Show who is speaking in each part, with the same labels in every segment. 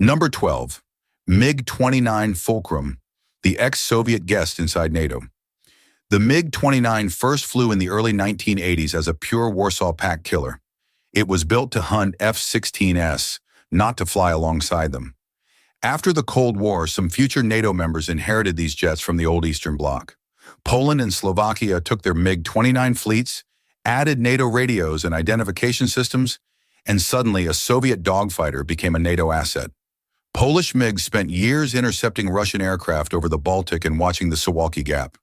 Speaker 1: Number 12. MiG-29 Fulcrum, the ex-Soviet guest inside NATO. The MiG-29 first flew in the early 1980s as a pure Warsaw Pact killer. It was built to hunt F-16s, not to fly alongside them. After the Cold War, some future NATO members inherited these jets from the old Eastern Bloc. Poland and Slovakia took their MiG-29 fleets, added NATO radios and identification systems, and suddenly a Soviet dogfighter became a NATO asset. Polish MiGs spent years intercepting Russian aircraft over the Baltic and watching the Suwalki Gap.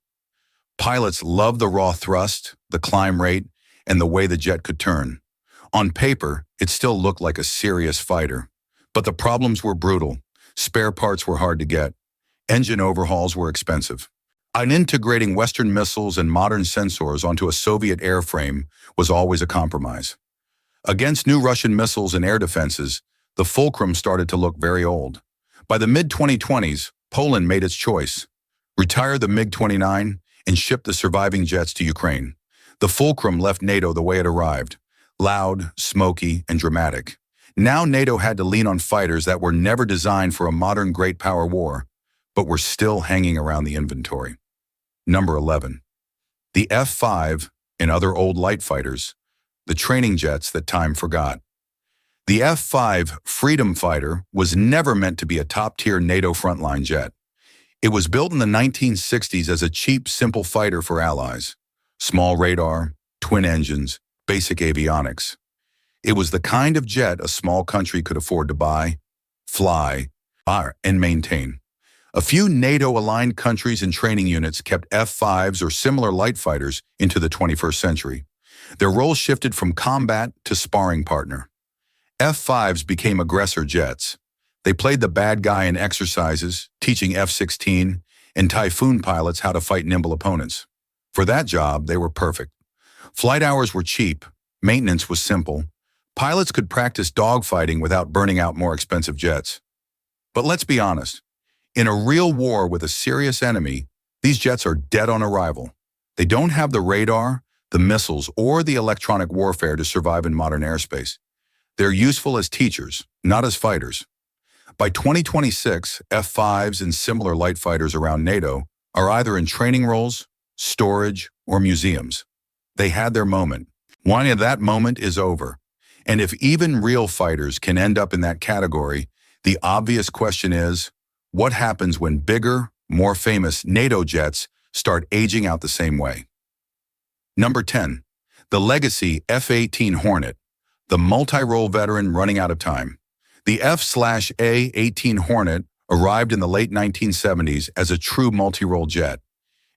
Speaker 1: Pilots loved the raw thrust, the climb rate, and the way the jet could turn. On paper, it still looked like a serious fighter. But the problems were brutal. Spare parts were hard to get. Engine overhauls were expensive. And integrating Western missiles and modern sensors onto a Soviet airframe was always a compromise. Against new Russian missiles and air defenses, the Fulcrum started to look very old. By the mid-2020s, Poland made its choice. Retire the MiG-29 and ship the surviving jets to Ukraine. The Fulcrum left NATO the way it arrived, loud, smoky, and dramatic. Now NATO had to lean on fighters that were never designed for a modern great power war, but were still hanging around the inventory. Number 11. The F-5 and other old light fighters, the training jets that time forgot. The F-5 Freedom Fighter was never meant to be a top-tier NATO frontline jet. It was built in the 1960s as a cheap, simple fighter for allies. Small radar, twin engines, basic avionics. It was the kind of jet a small country could afford to buy, fly, and maintain. A few NATO-aligned countries and training units kept F-5s or similar light fighters into the 21st century. Their roles shifted from combat to sparring partner. F-5s became aggressor jets. They played the bad guy in exercises, teaching F-16 and Typhoon pilots how to fight nimble opponents. For that job, they were perfect. Flight hours were cheap, maintenance was simple. Pilots could practice dogfighting without burning out more expensive jets. But let's be honest, in a real war with a serious enemy, these jets are dead on arrival. They don't have the radar, the missiles, or the electronic warfare to survive in modern airspace. They're useful as teachers, not as fighters. By 2026, F-5s and similar light fighters around NATO are either in training roles, storage, or museums. They had their moment. When that moment is over. And if even real fighters can end up in that category, the obvious question is, what happens when bigger, more famous NATO jets start aging out the same way? Number 10. The legacy F-18 Hornet, the multi-role veteran running out of time. The F/A-18 Hornet arrived in the late 1970s as a true multi-role jet.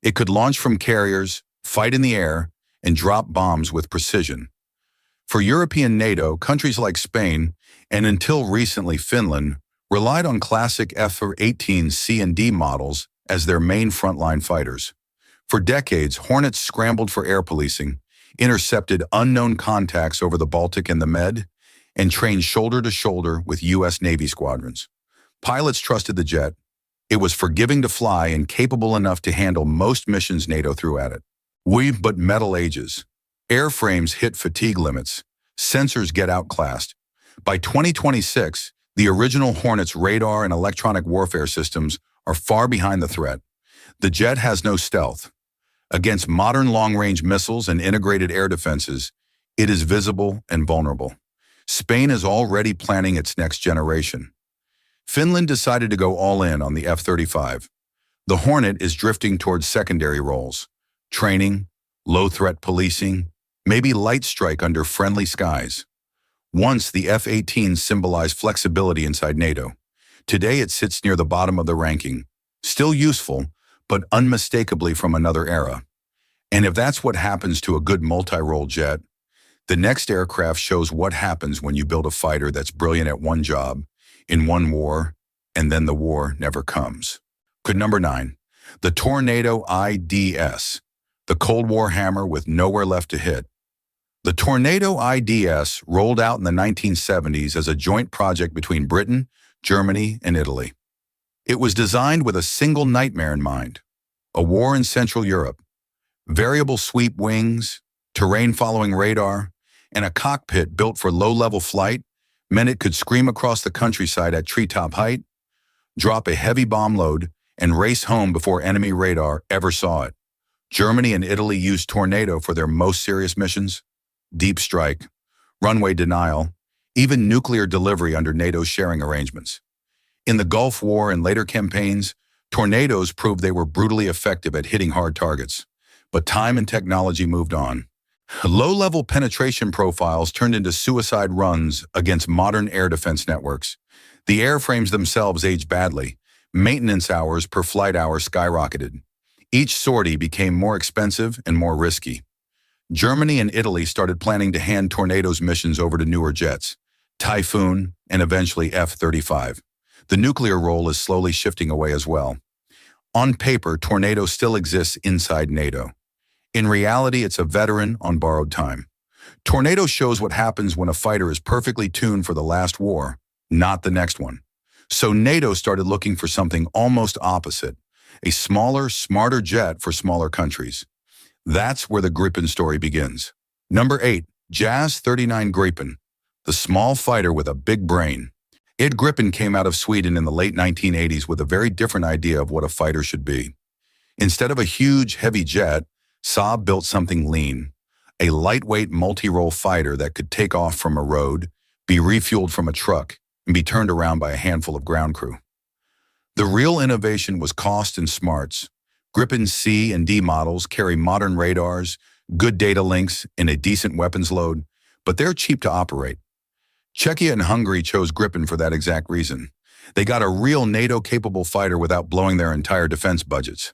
Speaker 1: It could launch from carriers, fight in the air, and drop bombs with precision. For European NATO, countries like Spain, and until recently Finland, relied on classic F-18 C and D models as their main frontline fighters. For decades, Hornets scrambled for air policing, intercepted unknown contacts over the Baltic and the Med, and trained shoulder to shoulder with U.S. Navy squadrons. Pilots trusted the jet. It was forgiving to fly and capable enough to handle most missions NATO threw at it. But metal ages. Airframes hit fatigue limits. Sensors get outclassed. By 2026, the original Hornet's radar and electronic warfare systems are far behind the threat. The jet has no stealth. Against modern long-range missiles and integrated air defenses, it is visible and vulnerable. Spain is already planning its next generation. Finland decided to go all in on the F-35. The Hornet is drifting towards secondary roles. Training, low-threat policing, maybe light strike under friendly skies. Once, the F-18 symbolized flexibility inside NATO. Today, it sits near the bottom of the ranking. Still useful, but unmistakably from another era. And if that's what happens to a good multi-role jet, the next aircraft shows what happens when you build a fighter that's brilliant at one job, in one war, and then the war never comes. Number 9. The Tornado IDS, the Cold War hammer with nowhere left to hit. The Tornado IDS rolled out in the 1970s as a joint project between Britain, Germany, and Italy. It was designed with a single nightmare in mind: a war in Central Europe, variable sweep wings, terrain-following radar, and a cockpit built for low-level flight meant it could scream across the countryside at treetop height, drop a heavy bomb load, and race home before enemy radar ever saw it. Germany and Italy used Tornado for their most serious missions: deep strike, runway denial, even nuclear delivery under NATO's sharing arrangements. In the Gulf War and later campaigns, Tornadoes proved they were brutally effective at hitting hard targets. But time and technology moved on. Low-level penetration profiles turned into suicide runs against modern air defense networks. The airframes themselves aged badly. Maintenance hours per flight hour skyrocketed. Each sortie became more expensive and more risky. Germany and Italy started planning to hand Tornado's missions over to newer jets, Typhoon and eventually F-35. The nuclear role is slowly shifting away as well. On paper, Tornado still exists inside NATO. In reality, it's a veteran on borrowed time. Tornado shows what happens when a fighter is perfectly tuned for the last war, not the next one. So NATO started looking for something almost opposite, a smaller, smarter jet for smaller countries. That's where the Gripen story begins. Number 8, JAS-39 Gripen, the small fighter with a big brain. Gripen came out of Sweden in the late 1980s with a very different idea of what a fighter should be. Instead of a huge, heavy jet, Saab built something lean, a lightweight multi-role fighter that could take off from a road, be refueled from a truck, and be turned around by a handful of ground crew. The real innovation was cost and smarts. Gripen C and D models carry modern radars, good data links, and a decent weapons load, but they're cheap to operate. Czechia and Hungary chose Gripen for that exact reason. They got a real NATO-capable fighter without blowing their entire defense budgets.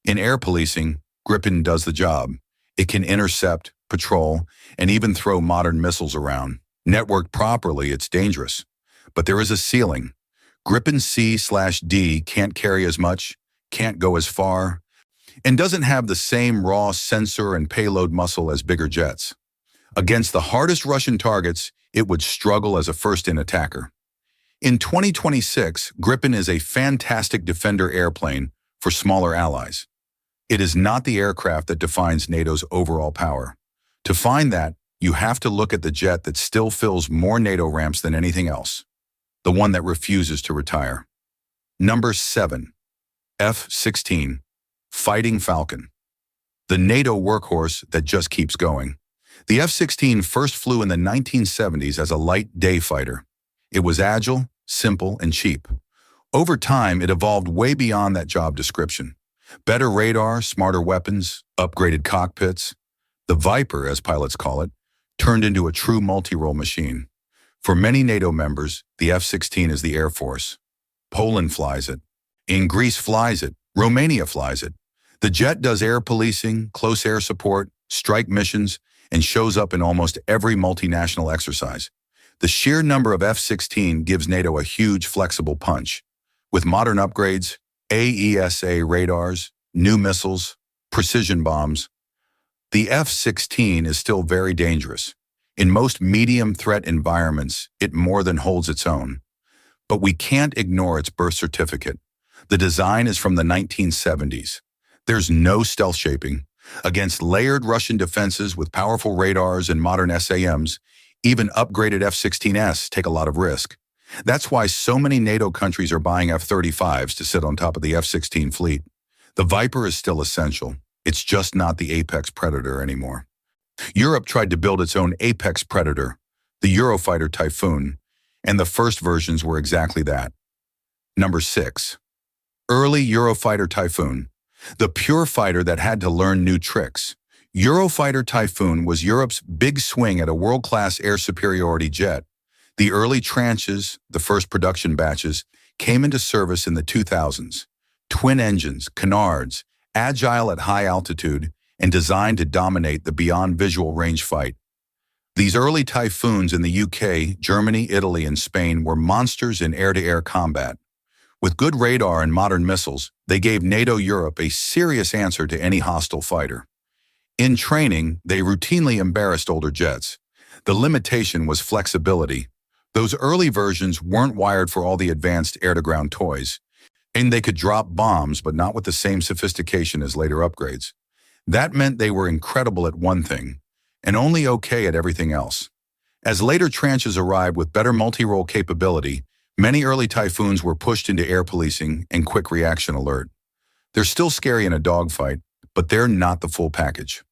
Speaker 1: In air policing, Gripen does the job. It can intercept, patrol, and even throw modern missiles around. Networked properly, it's dangerous. But there is a ceiling. Gripen C/D can't carry as much, can't go as far, and doesn't have the same raw sensor and payload muscle as bigger jets. Against the hardest Russian targets, it would struggle as a first-in attacker. In 2026, Gripen is a fantastic defender airplane for smaller allies. It is not the aircraft that defines NATO's overall power. To find that, you have to look at the jet that still fills more NATO ramps than anything else, the one that refuses to retire. Number 7, F-16, Fighting Falcon, the NATO workhorse that just keeps going. The F-16 first flew in the 1970s as a light day fighter. It was agile, simple, and cheap. Over time, it evolved way beyond that job description. Better radar, smarter weapons, upgraded cockpits. The Viper, as pilots call it, turned into a true multi-role machine. For many NATO members, the F-16 is the Air Force. Poland flies it. In Greece flies it. Romania flies it. The jet does air policing, close air support, strike missions, and shows up in almost every multinational exercise. The sheer number of F-16 gives NATO a huge flexible punch. With modern upgrades, AESA radars, new missiles, precision bombs, the F-16 is still very dangerous. In most medium threat environments, it more than holds its own. But we can't ignore its birth certificate. The design is from the 1970s. There's no stealth shaping. Against layered Russian defenses with powerful radars and modern SAMs, even upgraded F-16s take a lot of risk. That's why so many NATO countries are buying F-35s to sit on top of the F-16 fleet. The Viper is still essential. It's just not the apex predator anymore. Europe tried to build its own apex predator, the Eurofighter Typhoon, and the first versions were exactly that. Number 6, early Eurofighter Typhoon, the pure fighter that had to learn new tricks. Eurofighter Typhoon was Europe's big swing at a world-class air superiority jet. The early tranches, the first production batches, came into service in the 2000s. Twin engines, canards, agile at high altitude, and designed to dominate the beyond visual range fight. These early Typhoons in the UK, Germany, Italy, and Spain were monsters in air-to-air combat. With good radar and modern missiles, they gave NATO Europe a serious answer to any hostile fighter. In training, they routinely embarrassed older jets. The limitation was flexibility. Those early versions weren't wired for all the advanced air-to-ground toys, and they could drop bombs, but not with the same sophistication as later upgrades. That meant they were incredible at one thing, and only okay at everything else. As later tranches arrived with better multi-role capability, many early Typhoons were pushed into air policing and quick reaction alert. They're still scary in a dogfight, but they're not the full package.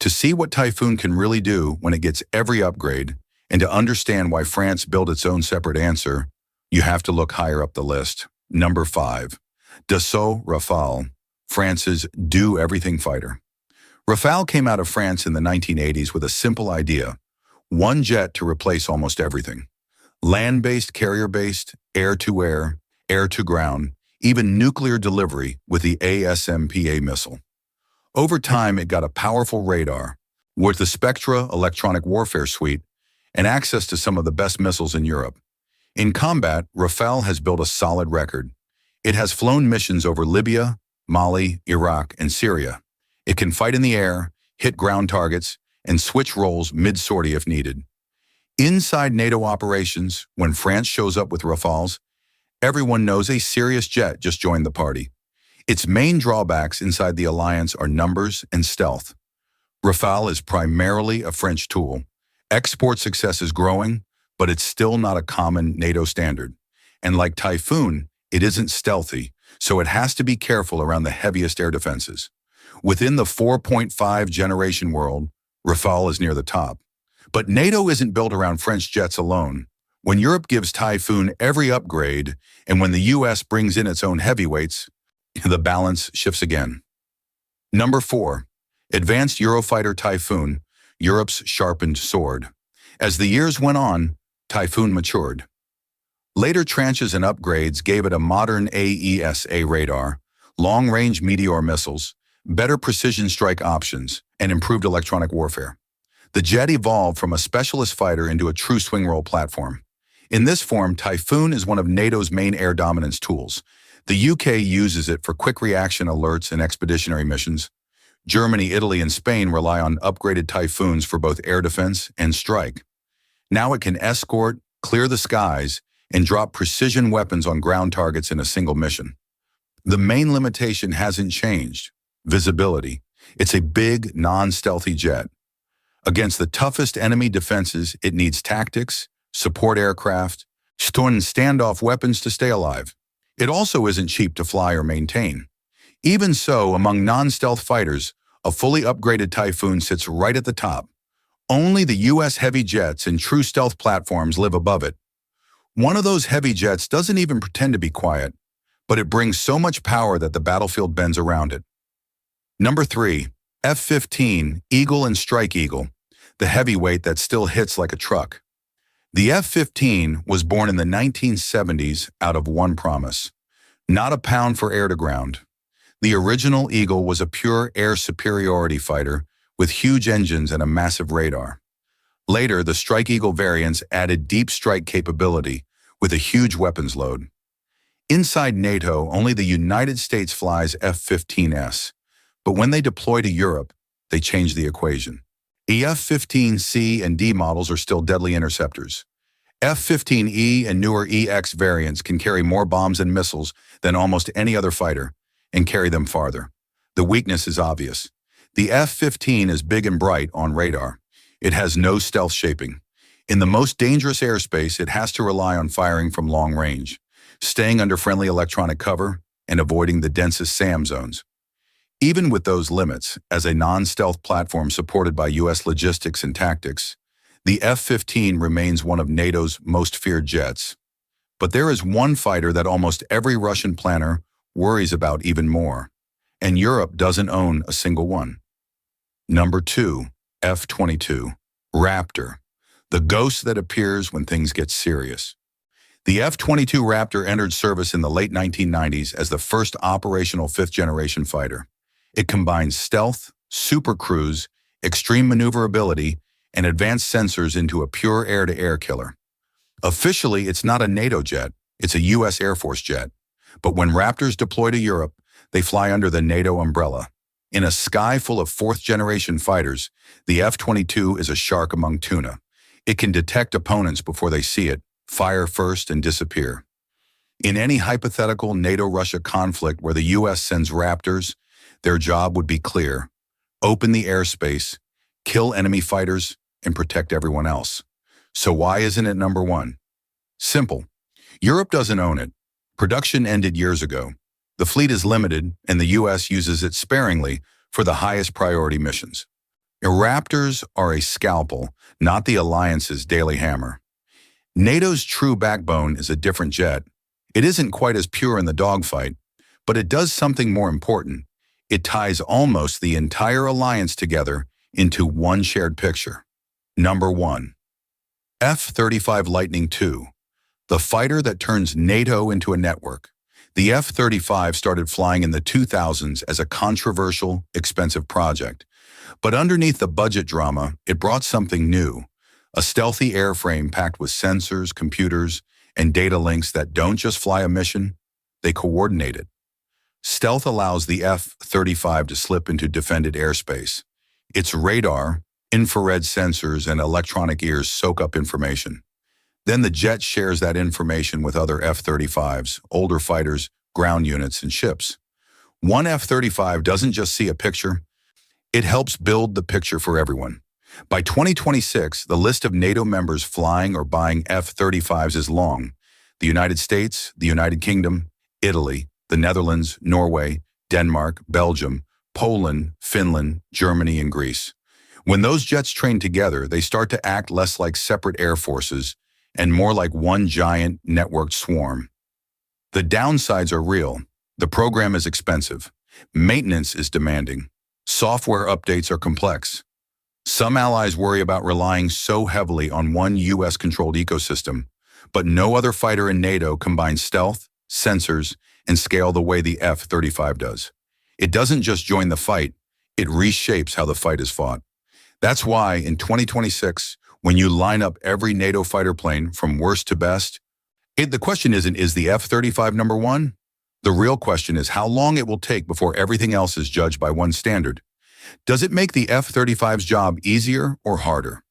Speaker 1: To see what Typhoon can really do when it gets every upgrade, and to understand why France built its own separate answer, you have to look higher up the list. Number 5. Dassault Rafale, France's do-everything fighter. Rafale came out of France in the 1980s with a simple idea: one jet to replace almost everything. Land-based, carrier-based, air-to-air, air-to-ground, even nuclear delivery with the ASMPA missile. Over time, it got a powerful radar, with the Spectra electronic warfare suite, and access to some of the best missiles in Europe. In combat, Rafale has built a solid record. It has flown missions over Libya, Mali, Iraq, and Syria. It can fight in the air, hit ground targets, and switch roles mid-sortie if needed. Inside NATO operations, when France shows up with Rafales, everyone knows a serious jet just joined the party. Its main drawbacks inside the alliance are numbers and stealth. Rafale is primarily a French tool. Export success is growing, but it's still not a common NATO standard. And like Typhoon, it isn't stealthy, so it has to be careful around the heaviest air defenses. Within the 4.5 generation world, Rafale is near the top. But NATO isn't built around French jets alone. When Europe gives Typhoon every upgrade, and when the US brings in its own heavyweights, the balance shifts again. Number 4. Advanced Eurofighter Typhoon, Europe's sharpened sword. As the years went on, Typhoon matured. Later tranches and upgrades gave it a modern AESA radar, long-range Meteor missiles, better precision strike options, and improved electronic warfare. The jet evolved from a specialist fighter into a true swing-role platform. In this form, Typhoon is one of NATO's main air dominance tools. The UK uses it for quick reaction alerts and expeditionary missions. Germany, Italy, and Spain rely on upgraded Typhoons for both air defense and strike. Now it can escort, clear the skies, and drop precision weapons on ground targets in a single mission. The main limitation hasn't changed: visibility. It's a big, non-stealthy jet. Against the toughest enemy defenses, it needs tactics, support aircraft, and standoff weapons to stay alive. It also isn't cheap to fly or maintain. Even so, among non-stealth fighters, a fully upgraded Typhoon sits right at the top. Only the US heavy jets and true stealth platforms live above it. One of those heavy jets doesn't even pretend to be quiet, but it brings so much power that the battlefield bends around it. Number 3. F-15 Eagle and Strike Eagle, the heavyweight that still hits like a truck. The F-15 was born in the 1970s out of one promise: not a pound for air-to-ground. The original Eagle was a pure air superiority fighter with huge engines and a massive radar. Later, the Strike Eagle variants added deep strike capability with a huge weapons load. Inside NATO, only the United States flies F-15S, but when they deploy to Europe, they change the equation. The F-15C and D models are still deadly interceptors. F-15E and newer EX variants can carry more bombs and missiles than almost any other fighter, and carry them farther. The weakness is obvious. The F-15 is big and bright on radar. It has no stealth shaping. In the most dangerous airspace, it has to rely on firing from long range, staying under friendly electronic cover, and avoiding the densest SAM zones. Even with those limits, as a non-stealth platform supported by US logistics and tactics, the F-15 remains one of NATO's most feared jets. But there is one fighter that almost every Russian planner worries about even more, and Europe doesn't own a single one. Number 2. F-22 Raptor, the ghost that appears when things get serious. The F-22 Raptor entered service in the late 1990s as the first operational fifth-generation fighter. It combines stealth, supercruise, extreme maneuverability, and advanced sensors into a pure air-to-air killer. Officially, it's not a NATO jet, it's a US Air Force jet. But when Raptors deploy to Europe, they fly under the NATO umbrella. In a sky full of fourth-generation fighters, the F-22 is a shark among tuna. It can detect opponents before they see it, fire first, and disappear. In any hypothetical NATO-Russia conflict where the US sends Raptors, their job would be clear: open the airspace, kill enemy fighters, and protect everyone else. So why isn't it number one? Simple. Europe doesn't own it. Production ended years ago. The fleet is limited, and the U.S. uses it sparingly for the highest priority missions. Raptors are a scalpel, not the alliance's daily hammer. NATO's true backbone is a different jet. It isn't quite as pure in the dogfight, but it does something more important. It ties almost the entire alliance together into one shared picture. Number 1. F-35 Lightning II, the fighter that turns NATO into a network. The F-35 started flying in the 2000s as a controversial, expensive project. But underneath the budget drama, it brought something new. A stealthy airframe packed with sensors, computers, and data links that don't just fly a mission, they coordinate it. Stealth allows the F-35 to slip into defended airspace. Its radar, infrared sensors, and electronic ears soak up information. Then the jet shares that information with other F-35s, older fighters, ground units, and ships. One F-35 doesn't just see a picture, it helps build the picture for everyone. By 2026, the list of NATO members flying or buying F-35s is long. The United States, the United Kingdom, Italy, the Netherlands, Norway, Denmark, Belgium, Poland, Finland, Germany, and Greece. When those jets train together, they start to act less like separate air forces and more like one giant, networked swarm. The downsides are real. The program is expensive. Maintenance is demanding. Software updates are complex. Some allies worry about relying so heavily on one U.S.-controlled ecosystem, but no other fighter in NATO combines stealth, sensors, and scale the way the F-35 does. It doesn't just join the fight, it reshapes how the fight is fought. That's why in 2026, when you line up every NATO fighter plane from worst to best, the question isn't, is the F-35 number one? The real question is how long it will take before everything else is judged by one standard. Does it make the F-35's job easier or harder?